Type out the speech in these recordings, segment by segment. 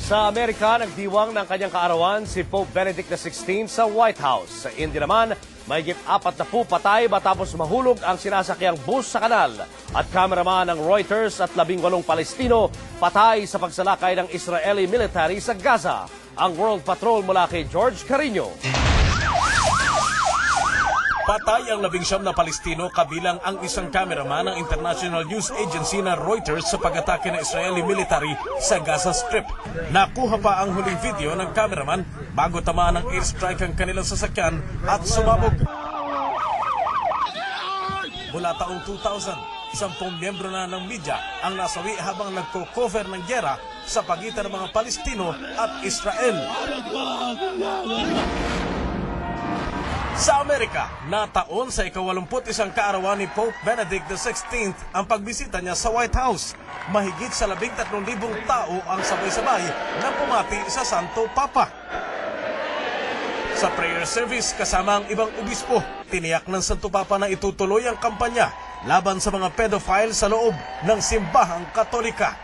Sa Amerika, nagdiwang ng kanyang kaarawan si Pope Benedict XVI sa White House. Sa India naman, mahigit 40 patay matapos mahulog ang sinasakyang bus sa kanal. At cameraman ng Reuters at 18 Palestino patay sa pagsalakay ng Israeli military sa Gaza. Ang World Patrol mula kay George Carino. Patay ang 19 na Palestino kabilang ang isang cameraman ng International News Agency na Reuters sa pag-atake ng Israeli military sa Gaza Strip. Nakuha pa ang huling video ng cameraman bago tamaan ng airstrike ang kanilang sasakyan at sumabog. Mula taong 2000, 10 miyembro na ng media ang nasawi habang nagko-cover ng gyera sa pagitan ng mga Palestino at Israel. Sa Amerika, nataon sa ika-81 kaarawan ni Pope Benedict XVI ang pagbisita niya sa White House. Mahigit sa 13,000 tao ang sabay-sabay na pumati sa Santo Papa. Sa prayer service kasama ang ibang obispo, tiniyak ng Santo Papa na itutuloy ang kampanya laban sa mga pedophile sa loob ng simbahang Katolika.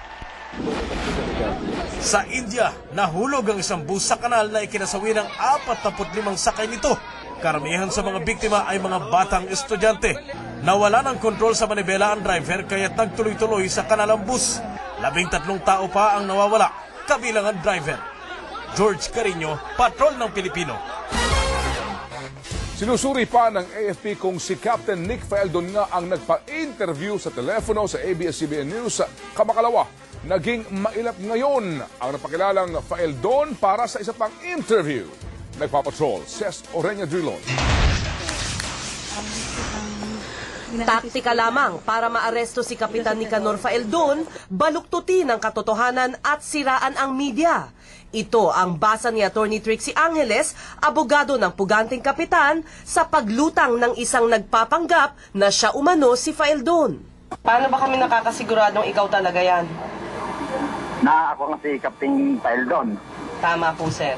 Sa India, nahulog ang isang bus sa kanal na ikinasawi ng 45 sakay nito. Karamihan sa mga biktima ay mga batang estudyante. Nawala ng kontrol sa manibela ang driver kaya nagtuloy-tuloy sa kanal ang bus. 13 tao pa ang nawawala, kabilang ang driver. George Carino, Patrol ng Pilipino. Sinusuri pa ng AFP kung si Captain Nick Faeldon nga ang nagpa-interview sa telepono sa ABS-CBN News kamakalawa. Naging mailap ngayon ang napakilalang Faeldon para sa isa pang interview. Nagpapatrol, Ces Orenya Drilon. Taktika lamang para maaresto si Kapitan Nicanor Faeldon, baluktutin ang katotohanan at siraan ang media. Ito ang basa ni Attorney Trixie Angeles, abogado ng puganting kapitan, sa paglutang ng isang nagpapanggap na siya umano si Faeldon. Paano ba kami nakakasiguradong ikaw talaga yan? Na ako nga si Captain Faeldon. Tama po, sir.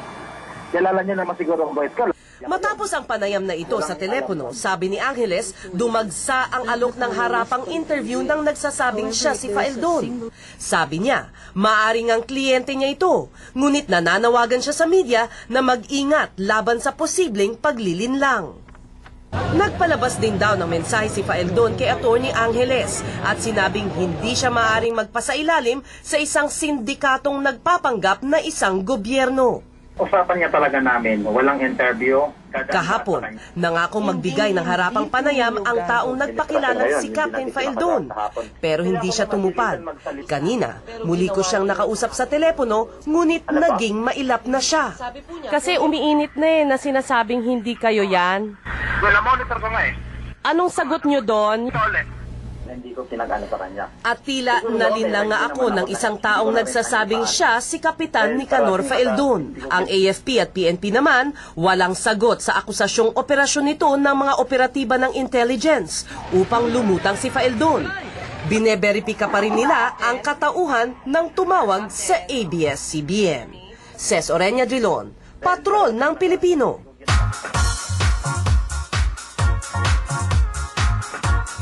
Kilala niyo naman siguro ang voice ko. Matapos ang panayam na ito sa telepono, sabi ni Angeles, dumagsa ang alok ng harapang interview ng nagsasabing siya si Faeldon. Sabi niya, maaring ang kliyente niya ito, ngunit nananawagan siya sa media na mag-ingat laban sa posibleng paglilinlang. Nagpalabas din daw ng mensahe si Faeldon kay Attorney Angeles at sinabing hindi siya maaring magpasailalim sa isang sindikatong nagpapanggap na isang gobyerno. Usapan niya talaga namin, walang interview. Kahapon, nangakong magbigay ng harapang panayam ang taong nagpakilalang si Captain Faeldon, pero hindi siya tumupad. Kanina, muli ko siyang nakausap sa telepono, ngunit naging mailap na siya. Kasi umiinit na sinasabing hindi kayo yan. Wala, monitor ko nga eh. Anong sagot nyo doon? Hindi ko pinag-ano sa kanya. At tila nalinlang nga ako ng isang taong nagsasabing siya si Kapitan Nicanor Faeldon. Ang AFP at PNP naman, walang sagot sa akusasyong operasyon nito ng mga operatiba ng intelligence upang lumutang si Faeldon. Bineberipika pa rin nila ang katauhan ng tumawag sa ABS-CBN. Ces Orenya Drilon, Patrol ng Pilipino.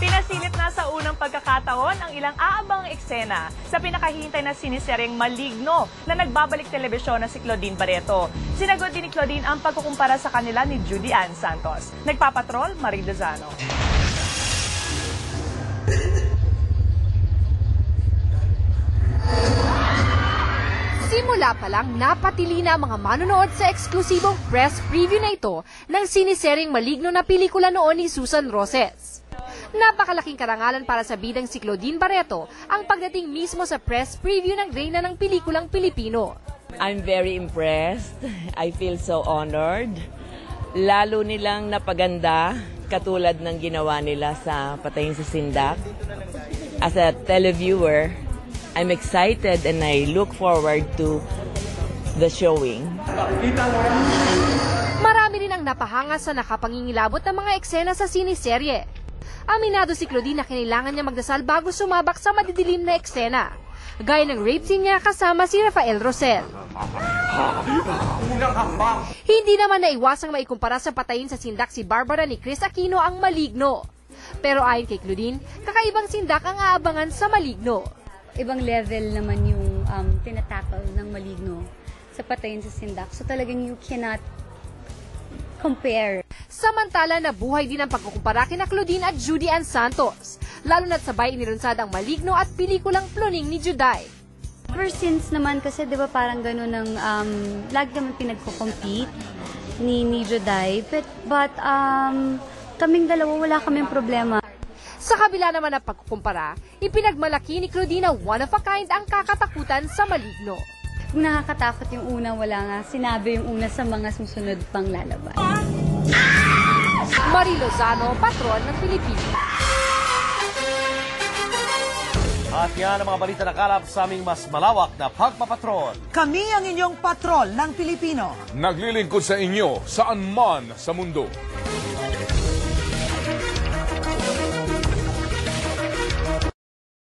Pinasilip na sa unang pagkakataon ang ilang aabangang eksena sa pinakahihintay na siniseryeng Maligno na nagbabalik telebisyon na si Claudine Barreto. Sinagot din ni Claudine ang pagkukumpara sa kanila ni Judy Ann Santos. Nagpapatrol, Marie Dozano. Simula pa lang, napatili na ang mga manonood sa eksklusibong press preview na ito ng siniseryeng Maligno na pelikula noon ni Susan Roses. Napakalaking karangalan para sa bidang si Claudine Barreto ang pagdating mismo sa press preview ng reyna ng pelikulang Pilipino. I'm very impressed. I feel so honored. Lalo nilang napaganda katulad ng ginawa nila sa Patayin sa Sindak. As a televiewer, I'm excited and I look forward to the showing. Marami rin ang napahanga sa nakapangingilabot ng mga eksena sa siniserye. Aminado si Claudine na kailangan niya magdasal bago sumabak sa madidilim na eksena, gaya ng rape scene niya kasama si Rafael Rosel. Hindi naman naiwasang maikumpara sa Patayin sa Sindak si Barbara ni Chris Aquino ang Maligno. Pero ayon kay Claudine, kakaibang sindak ang aabangan sa Maligno. Ibang level naman yung tinatackle ng Maligno sa Patayin sa Sindak. So talagang you cannot compare. Samantala, nabuhay din ang pagkukumpara kina Claudine at Judy Ann Santos, lalo na't sabay inilunsad ang Maligno at pelikulang Ploning ni Juday. Ever since naman kasi 'di ba parang gano'n ng lagi naman pinagko-compete ni Juday, but kaming dalawa wala kaming problema. Sa kabila naman ng pagkukumpara, ipinagmalaki ni Claudine na one of a kind ang kakatakutan sa Maligno. Kung nakakatakot yung una, wala nga sinabi yung una sa mga susunod pang lalabas. Marie Lozano, patron ng Pilipinas. At yan ang mga balita na kalap sa aming mas malawak na pagpapatrol. Kami ang inyong patrol ng Pilipino. Naglilingkod sa inyo saan man sa mundo.